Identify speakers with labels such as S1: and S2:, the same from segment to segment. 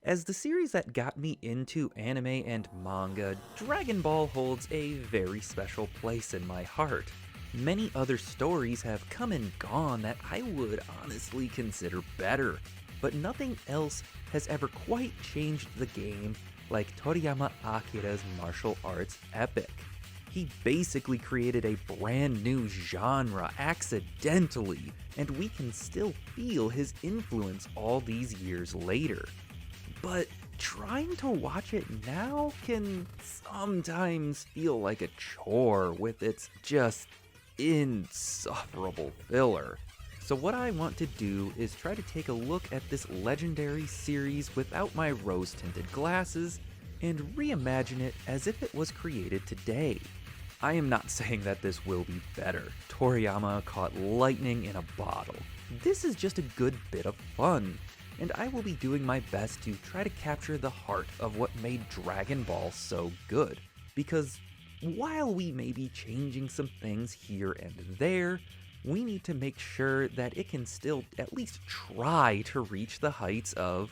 S1: As the series that got me into anime and manga, Dragon Ball holds a very special place in my heart. Many other stories have come and gone that I would honestly consider better, but nothing else has ever quite changed the game like Toriyama Akira's martial arts epic. He basically created a brand new genre accidentally, and we can still feel his influence all these years later. But trying to watch it now can sometimes feel like a chore with its just insufferable filler. So what I want to do is try to take a look at this legendary series without my rose-tinted glasses and reimagine it as if it was created today. I am not saying that this will be better. Toriyama caught lightning in a bottle. This is just a good bit of fun, and I will be doing my best to try to capture the heart of what made Dragon Ball so good. Because while we may be changing some things here and there, we need to make sure that it can still at least try to reach the heights of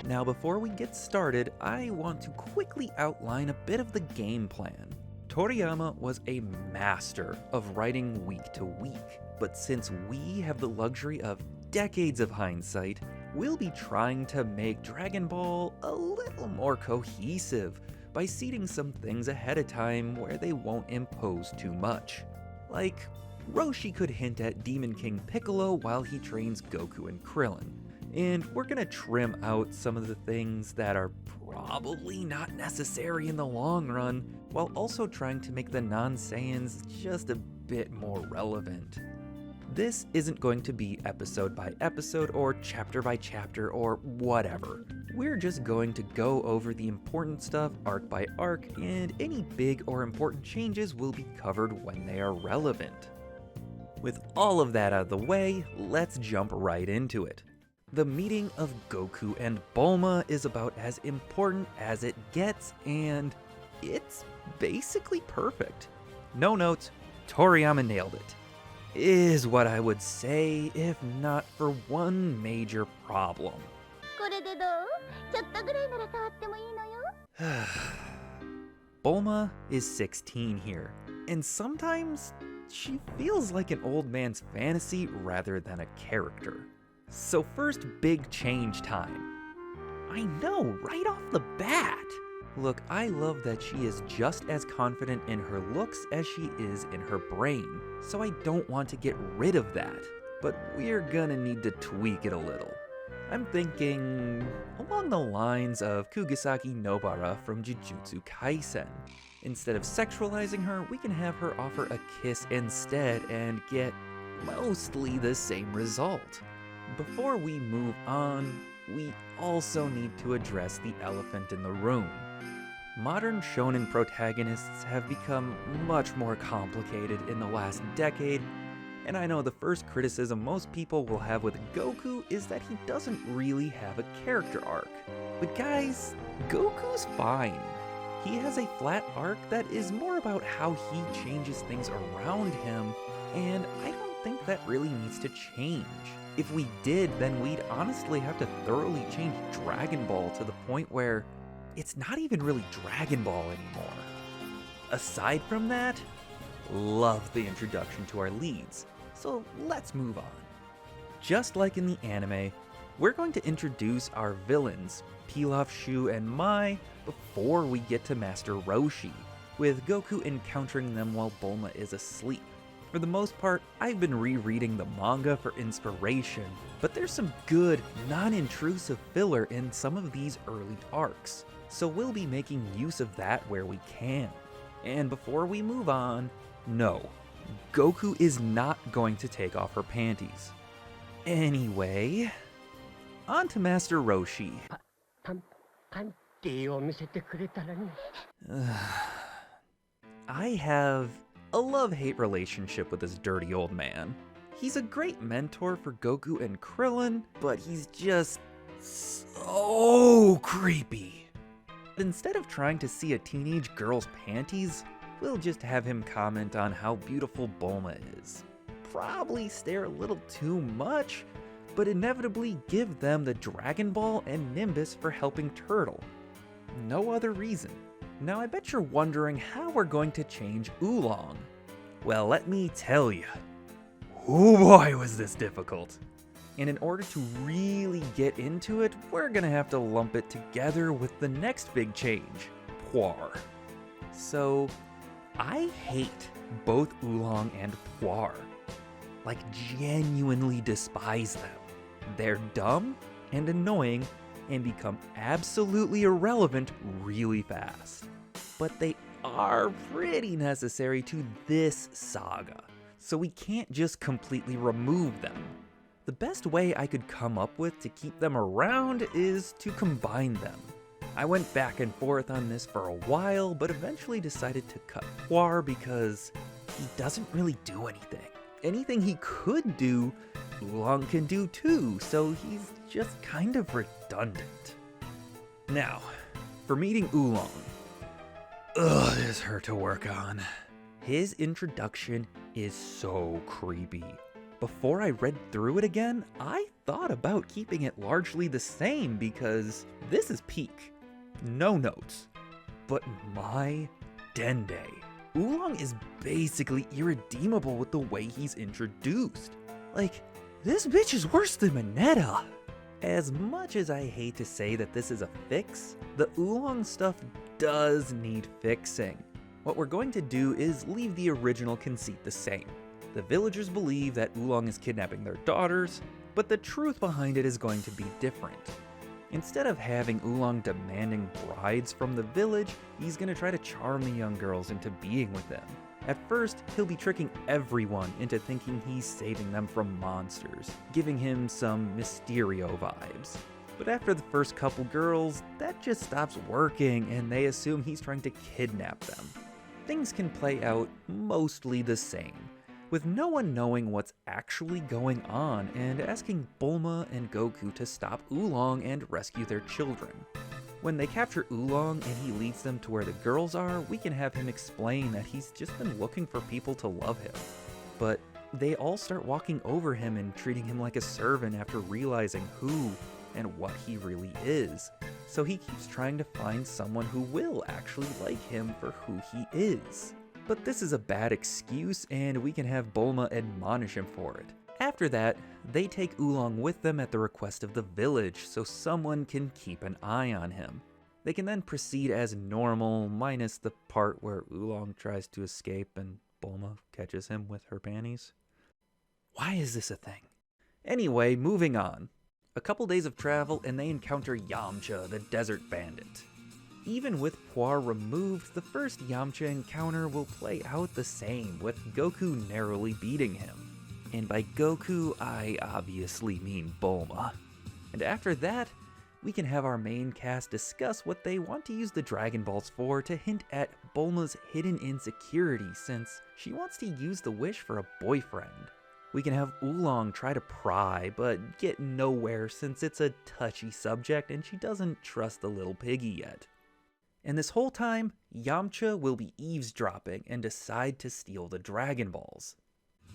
S1: Now before we get started, I want to quickly outline a bit of the game plan. Toriyama was a master of writing week to week, but since we have the luxury of decades of hindsight, we'll be trying to make Dragon Ball a little more cohesive by seeding some things ahead of time where they won't impose too much. Like, Roshi could hint at Demon King Piccolo while he trains Goku and Krillin, and we're gonna trim out some of the things that are probably not necessary in the long run, while also trying to make the non-Saiyans just a bit more relevant. This isn't going to be episode by episode or chapter by chapter or whatever. We're just going to go over the important stuff arc by arc, and any big or important changes will be covered when they are relevant. With all of that out of the way, let's jump right into it. The meeting of Goku and Bulma is about as important as it gets, and it's basically perfect. No notes, Toriyama nailed it. Is what I would say, if not for one major problem. Bulma is 16 here, and sometimes she feels like an old man's fantasy rather than a character. So first, big change time. I know, right off the bat! Look, I love that she is just as confident in her looks as she is in her brain, so I don't want to get rid of that, but we're gonna need to tweak it a little. I'm thinking along the lines of Kugisaki Nobara from Jujutsu Kaisen. Instead of sexualizing her, we can have her offer a kiss instead and get mostly the same result. Before we move on, we also need to address the elephant in the room. Modern shonen protagonists have become much more complicated in the last decade, and I know the first criticism most people will have with Goku is that he doesn't really have a character arc. But guys, Goku's fine. He has a flat arc that is more about how he changes things around him, and I don't think that really needs to change. If we did, then we'd honestly have to thoroughly change Dragon Ball to the point where it's not even really Dragon Ball anymore. Aside from that, love the introduction to our leads, so let's move on. Just like in the anime, we're going to introduce our villains, Pilaf, Shu, and Mai, before we get to Master Roshi, with Goku encountering them while Bulma is asleep. For the most part, I've been rereading the manga for inspiration, but there's some good, non-intrusive filler in some of these early arcs, so we'll be making use of that where we can. And before we move on, no, Goku is not going to take off her panties. Anyway, on to Master Roshi. I have a love-hate relationship with this dirty old man. He's a great mentor for Goku and Krillin, but he's just so creepy. Instead of trying to see a teenage girl's panties, we'll just have him comment on how beautiful Bulma is. probably stare a little too much, but inevitably give them the Dragon Ball and Nimbus for helping Turtle. No other reason. Now I bet you're wondering how we're going to change Oolong. Well, let me tell you. Oh boy, was this difficult. And in order to really get into it, we're gonna have to lump it together with the next big change, Poir. So, I hate both Oolong and Poir. Like, genuinely despise them. They're dumb and annoying and become absolutely irrelevant really fast. But they are pretty necessary to this saga, so we can't just completely remove them. The best way I could come up with to keep them around is to combine them. I went back and forth on this for a while, but eventually decided to cut Poir because he doesn't really do anything. Anything he could do, Oolong can do too, so he's just kind of redundant. Now, for meeting Oolong. Ugh, this hurt to work on. His introduction is so creepy. Before I read through it again, I thought about keeping it largely the same because this is peak. No notes. But my Dende. Oolong is basically irredeemable with the way he's introduced. Like, this bitch is worse than Mineta. As much as I hate to say that this is a fix, the Oolong stuff does need fixing. What we're going to do is leave the original conceit the same. The villagers believe that Oolong is kidnapping their daughters, but the truth behind it is going to be different. Instead of having Oolong demanding brides from the village, he's going to try to charm the young girls into being with them. At first, he'll be tricking everyone into thinking he's saving them from monsters, giving him some Mysterio vibes. But after the first couple girls, that just stops working and they assume he's trying to kidnap them. Things can play out mostly the same, with no one knowing what's actually going on and asking Bulma and Goku to stop Oolong and rescue their children. When they capture Oolong and he leads them to where the girls are, we can have him explain that he's just been looking for people to love him. But they all start walking over him and treating him like a servant after realizing who and what he really is. So he keeps trying to find someone who will actually like him for who he is. But this is a bad excuse and we can have Bulma admonish him for it. After that, they take Oolong with them at the request of the village so someone can keep an eye on him. They can then proceed as normal, minus the part where Oolong tries to escape and Bulma catches him with her panties. Why is this a thing? Anyway, moving on. A couple days of travel and they encounter Yamcha, the desert bandit. Even with Poir removed, the first Yamcha encounter will play out the same, with Goku narrowly beating him. And by Goku, I obviously mean Bulma. And after that, we can have our main cast discuss what they want to use the Dragon Balls for to hint at Bulma's hidden insecurity since she wants to use the wish for a boyfriend. We can have Oolong try to pry, but get nowhere since it's a touchy subject and she doesn't trust the little piggy yet. And this whole time, Yamcha will be eavesdropping and decide to steal the Dragon Balls.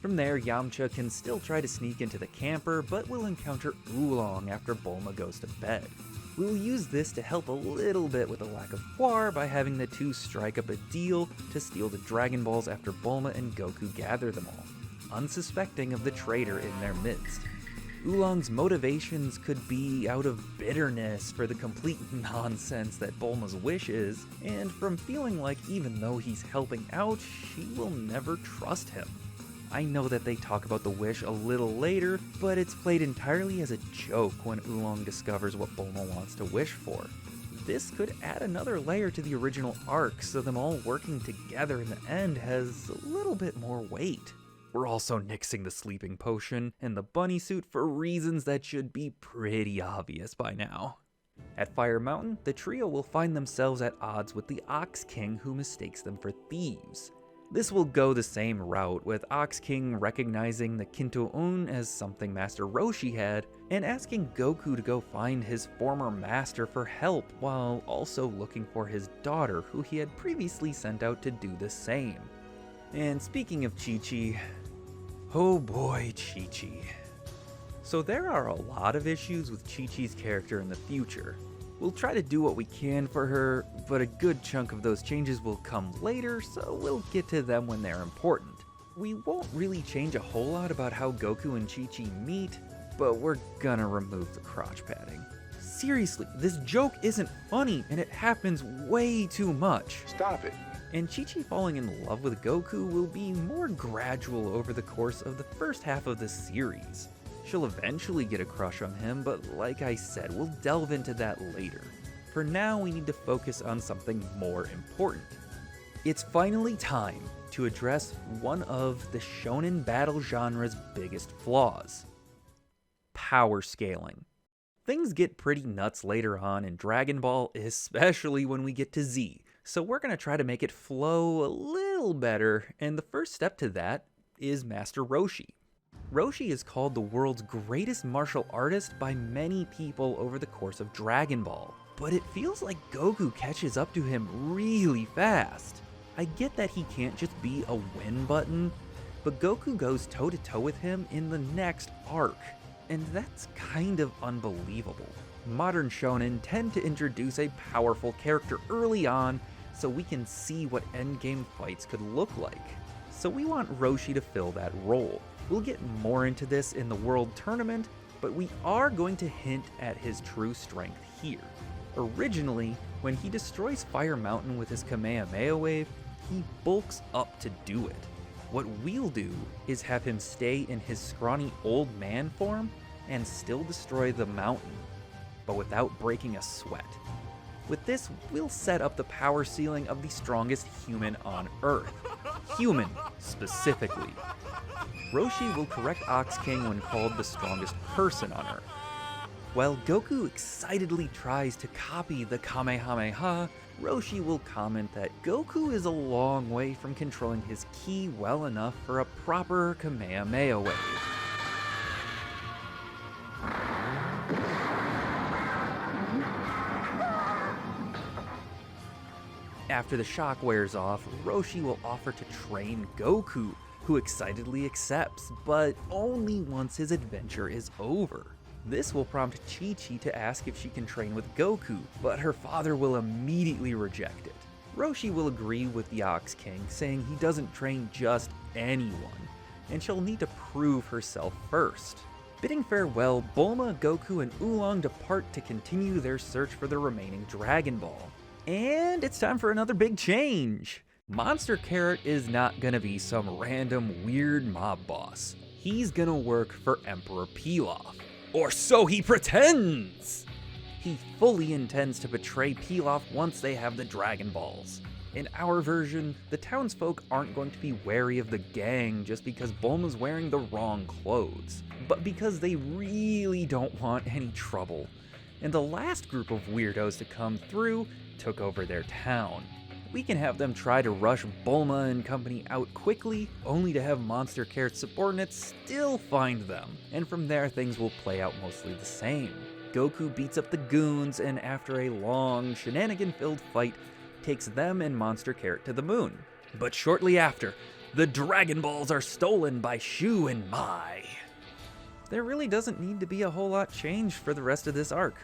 S1: From there, Yamcha can still try to sneak into the camper, but will encounter Oolong after Bulma goes to bed. We'll use this to help a little bit with the lack of Poir by having the two strike up a deal to steal the Dragon Balls after Bulma and Goku gather them all, unsuspecting of the traitor in their midst. Oolong's motivations could be out of bitterness for the complete nonsense that Bulma's wish is, and from feeling like even though he's helping out, she will never trust him. I know that they talk about the wish a little later, but it's played entirely as a joke when Oolong discovers what Bulma wants to wish for. This could add another layer to the original arc, so them all working together in the end has a little bit more weight. We're also nixing the sleeping potion and the bunny suit for reasons that should be pretty obvious by now. At Fire Mountain, the trio will find themselves at odds with the Ox King who mistakes them for thieves. This will go the same route, with Ox King recognizing the Kinto-un as something Master Roshi had, and asking Goku to go find his former master for help, while also looking for his daughter, who he had previously sent out to do the same. And speaking of Chi-Chi, Oh boy, Chi-Chi. So there are a lot of issues with Chi-Chi's character in the future. We'll try to do what we can for her, but a good chunk of those changes will come later, so we'll get to them when they're important. We won't really change a whole lot about how Goku and Chi-Chi meet, but we're gonna remove the crotch padding. Seriously, this joke isn't funny, and it happens way too much.
S2: Stop it.
S1: And Chi-Chi falling in love with Goku will be more gradual over the course of the first half of the series. She'll eventually get a crush on him, but like I said, we'll delve into that later. For now, we need to focus on something more important. It's finally time to address one of the shonen battle genre's biggest flaws: power scaling. Things get pretty nuts later on in Dragon Ball, especially when we get to Z, so we're going to try to make it flow a little better, and the first step to that is Master Roshi. Roshi is called the world's greatest martial artist by many people over the course of Dragon Ball, but it feels like Goku catches up to him really fast. I get that he can't just be a win button, but Goku goes toe-to-toe with him in the next arc, and that's kind of unbelievable. Modern shonen tend to introduce a powerful character early on so we can see what endgame fights could look like. So we want Roshi to fill that role. We'll get more into this in the World Tournament, but we are going to hint at his true strength here. Originally, when he destroys Fire Mountain with his Kamehameha wave, he bulks up to do it. What we'll do is have him stay in his scrawny old man form and still destroy the mountain, but without breaking a sweat. With this, we'll set up the power ceiling of the strongest human on Earth. Human, specifically. Roshi will correct Ox King when called the strongest person on Earth. While Goku excitedly tries to copy the Kamehameha, Roshi will comment that Goku is a long way from controlling his ki well enough for a proper Kamehameha wave. After the shock wears off, Roshi will offer to train Goku, who excitedly accepts, but only once his adventure is over. This will prompt Chi-Chi to ask if she can train with Goku, but her father will immediately reject it. Roshi will agree with the Ox King, saying he doesn't train just anyone, and she'll need to prove herself first. Bidding farewell, Bulma, Goku, and Oolong depart to continue their search for the remaining Dragon Ball. And it's time for another big change! Monster Carrot is not gonna be some random weird mob boss. He's gonna work for Emperor Pilaf. Or so he pretends! He fully intends to betray Pilaf once they have the Dragon Balls. In our version, the townsfolk aren't going to be wary of the gang just because Bulma's wearing the wrong clothes, but because they really don't want any trouble. And the last group of weirdos to come through took over their town. We can have them try to rush Bulma and company out quickly, only to have Monster Carrot's subordinates still find them, and from there things will play out mostly the same. Goku beats up the goons, and after a long, shenanigan-filled fight, takes them and Monster Carrot to the moon. But shortly after, the Dragon Balls are stolen by Shu and Mai. There really doesn't need to be a whole lot changed for the rest of this arc.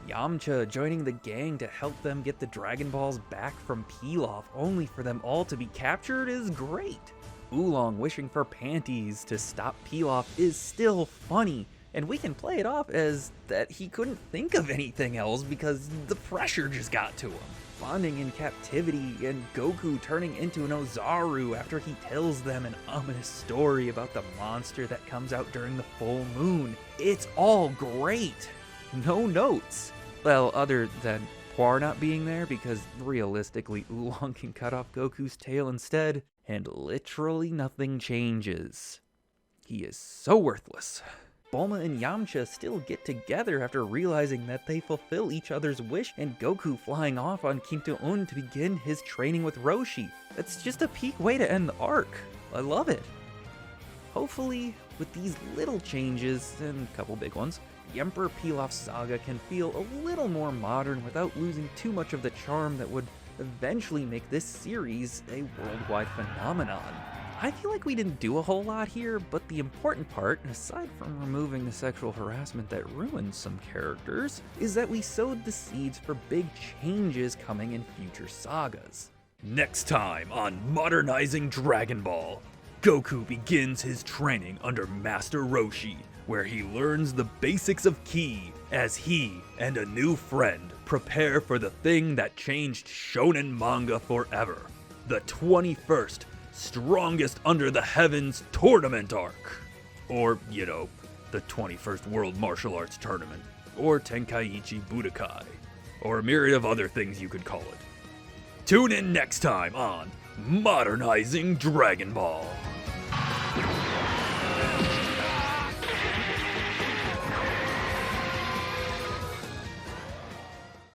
S1: Yamcha joining the gang to help them get the Dragon Balls back from Pilaf only for them all to be captured is great. Oolong wishing for panties to stop Pilaf is still funny, and we can play it off as that he couldn't think of anything else because the pressure just got to him. Bonding in captivity, and Goku turning into an Ozaru after he tells them an ominous story about the monster that comes out during the full moon. It's all great! No notes. Well, other than Poir not being there, because realistically Oolong can cut off Goku's tail instead, and literally nothing changes. He is so worthless. Bulma and Yamcha still get together after realizing that they fulfill each other's wish, and Goku flying off on Kim-To-Un to begin his training with Roshi. That's just a peak way to end the arc. I love it. Hopefully, with these little changes, and a couple big ones, the Emperor Pilaf saga can feel a little more modern without losing too much of the charm that would eventually make this series a worldwide phenomenon. I feel like we didn't do a whole lot here, but the important part, aside from removing the sexual harassment that ruins some characters, is that we sowed the seeds for big changes coming in future sagas.
S2: Next time on Modernizing Dragon Ball, Goku begins his training under Master Roshi, where he learns the basics of Ki as he and a new friend prepare for the thing that changed shonen manga forever, the 21st Strongest Under the Heavens tournament arc. Or, the 21st World Martial Arts Tournament, or Tenkaichi Budokai, or a myriad of other things you could call it. Tune in next time on Modernizing Dragon Ball.